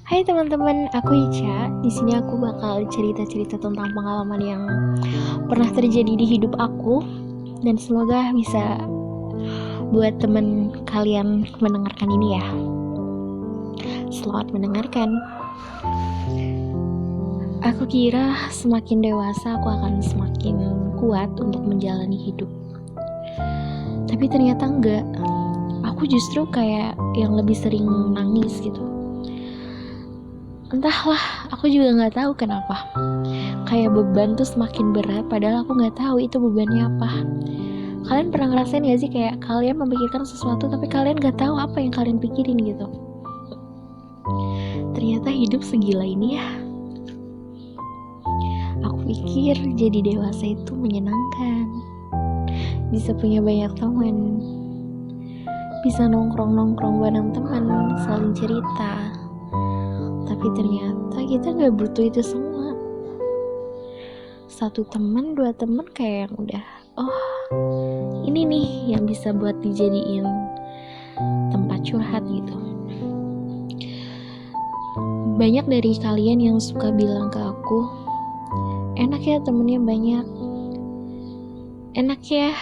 Hai teman-teman, aku Ica. Di sini aku bakal cerita-cerita tentang pengalaman yang pernah terjadi di hidup aku dan semoga bisa buat teman kalian mendengarkan ini ya. Selamat mendengarkan. Aku kira semakin dewasa aku akan semakin kuat untuk menjalani hidup. Tapi ternyata enggak. Aku justru kayak yang lebih sering nangis gitu. Entahlah, aku juga nggak tahu kenapa. Kayak beban tuh semakin berat, padahal aku nggak tahu itu bebannya apa. Kalian pernah ngerasain gak sih kayak kalian memikirkan sesuatu tapi kalian nggak tahu apa yang kalian pikirin gitu? Ternyata hidup segila ini ya. Aku pikir jadi dewasa itu menyenangkan, bisa punya banyak teman, bisa nongkrong-nongkrong bareng teman, saling cerita. Tapi ternyata kita gak butuh itu semua. Satu teman, dua teman kayak yang udah, oh ini nih yang bisa buat dijadiin tempat curhat gitu. Banyak dari kalian yang suka bilang ke aku, enak ya temennya banyak, enak ya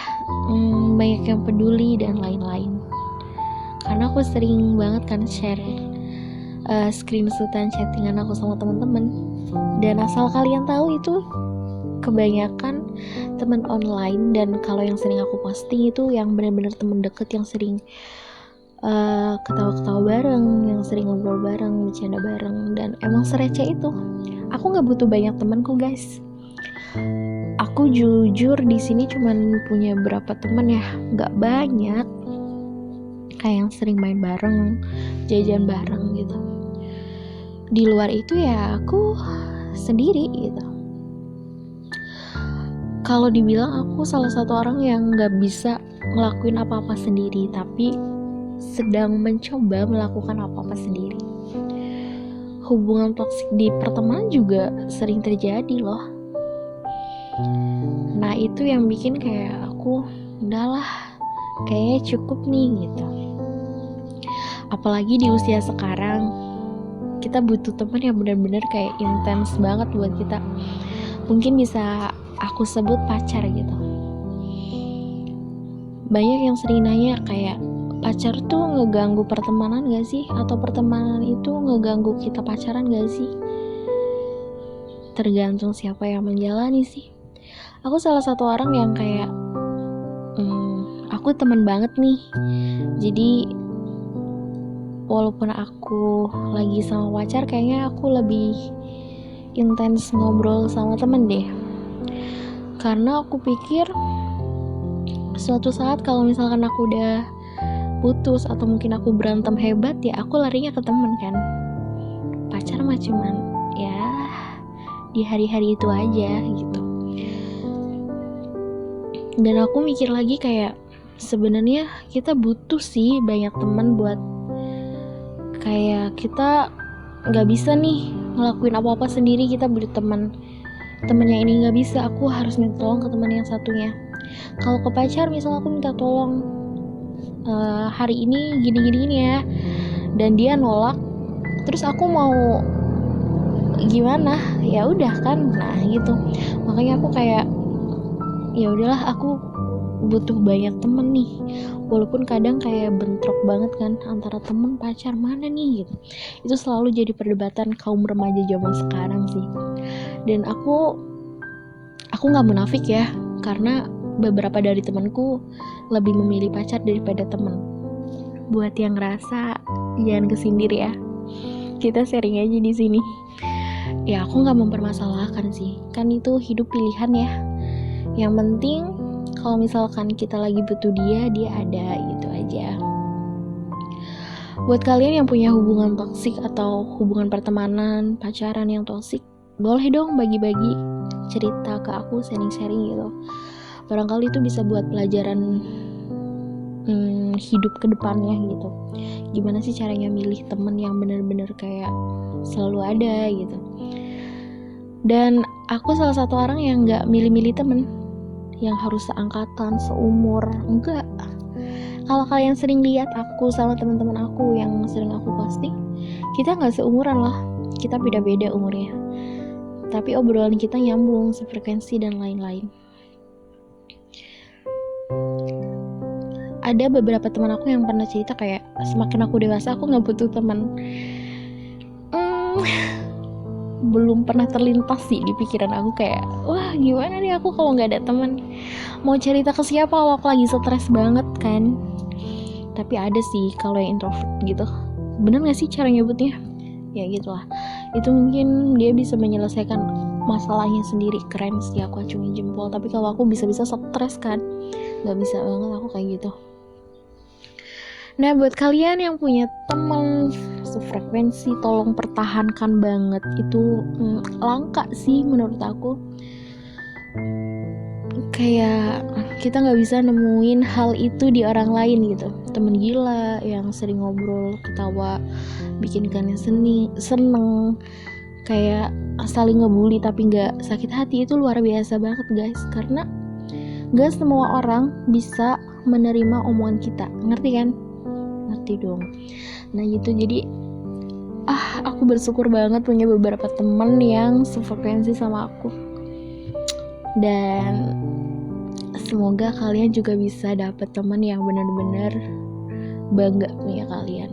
banyak yang peduli dan lain-lain. Karena aku sering banget kan share screenshotan chattingan aku sama teman-teman. Dan asal kalian tahu itu kebanyakan teman online, dan kalau yang sering aku posting itu yang benar-benar teman deket yang sering ketawa-ketawa bareng, yang sering ngobrol bareng, bercanda bareng, dan emang sereceh itu. Aku nggak butuh banyak temanku guys. Aku jujur di sini cuman punya berapa teman ya, nggak banyak. Kayak yang sering main bareng, jajan bareng gitu. Di luar itu ya aku sendiri gitu. Kalau dibilang aku salah satu orang yang nggak bisa ngelakuin apa-apa sendiri, tapi sedang mencoba melakukan apa-apa sendiri. Hubungan toksik di pertemanan juga sering terjadi loh. Nah itu yang bikin kayak aku udahlah, kayaknya cukup nih gitu. Apalagi di usia sekarang, kita butuh teman yang benar-benar kayak intens banget buat kita. Mungkin bisa aku sebut pacar gitu. Banyak yang sering nanya kayak, pacar tuh ngeganggu pertemanan gak sih? Atau pertemanan itu ngeganggu kita pacaran gak sih? Tergantung siapa yang menjalani sih. Aku salah satu orang yang kayak aku teman banget nih. Jadi walaupun aku lagi sama pacar, kayaknya aku lebih intens ngobrol sama temen deh. Karena aku pikir suatu saat kalau misalkan aku udah putus atau mungkin aku berantem hebat, ya aku larinya ke temen kan. Pacar mah cuman ya di hari-hari itu aja gitu. Dan aku mikir lagi kayak sebenarnya kita butuh sih banyak teman buat kayak kita nggak bisa nih ngelakuin apa-apa sendiri, kita butuh teman yang ini nggak bisa, aku harus minta tolong ke teman yang satunya. Kalau ke pacar misal aku minta tolong hari ini gini ya, dan dia nolak, terus aku mau gimana? Ya udah kan, nah gitu. Makanya aku kayak ya udahlah, aku butuh banyak temen nih, walaupun kadang kayak bentrok banget kan antara temen pacar mana nih gitu. Itu selalu jadi perdebatan kaum remaja zaman sekarang sih. Dan aku nggak munafik ya, karena beberapa dari temanku lebih memilih pacar daripada temen. Buat yang ngerasa, jangan kesindir ya, kita sharing aja di sini. Ya aku nggak mempermasalahkan sih, kan itu hidup pilihan ya. Yang penting kalau misalkan kita lagi butuh dia ada, gitu aja. Buat kalian yang punya hubungan toksik atau hubungan pertemanan, pacaran yang toksik, boleh dong bagi-bagi cerita ke aku, sharing-sharing gitu. Barangkali itu bisa buat pelajaran hidup ke depannya gitu. Gimana sih caranya milih temen yang benar-benar kayak selalu ada gitu. Dan aku salah satu orang yang gak milih-milih temen yang harus seangkatan, seumur, enggak. Kalau kalian sering lihat aku sama teman-teman aku yang sering aku posting, Kita nggak seumuran loh, kita beda-beda umurnya, tapi obrolan kita nyambung, sefrekuensi dan lain-lain. Ada beberapa teman aku yang pernah cerita kayak semakin aku dewasa aku nggak butuh teman. Belum pernah terlintas sih di pikiran aku kayak wah gimana nih aku kalau nggak ada teman, mau cerita ke siapa kalau aku lagi stres banget kan. Tapi ada sih kalau yang introvert gitu. Bener nggak sih cara nyebutnya? Ya gitulah. Itu mungkin dia bisa menyelesaikan masalahnya sendiri, keren sih, aku acungin jempol. Tapi kalau aku bisa-bisa stres kan, nggak bisa banget aku kayak gitu. Nah, buat kalian yang punya teman sefrekuensi, tolong pertahankan banget. Itu langka sih menurut aku. Kayak kita nggak bisa nemuin hal itu di orang lain gitu. Temen gila yang sering ngobrol, ketawa, bikin kalian seneng, kayak saling ngebully tapi nggak sakit hati, itu luar biasa banget guys. Karena nggak semua orang bisa menerima omongan kita, ngerti kan? Ngerti dong. Nah gitu, jadi aku bersyukur banget punya beberapa temen yang sefrekuensi sama aku, dan semoga kalian juga bisa dapet teman yang benar-benar bangga punya kalian.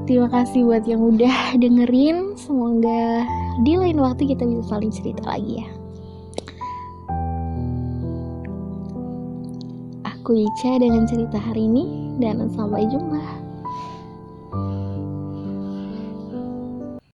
Terima kasih buat yang udah dengerin. Semoga di lain waktu kita bisa saling cerita lagi ya. Aku Ica dengan cerita hari ini, dan sampai jumpa.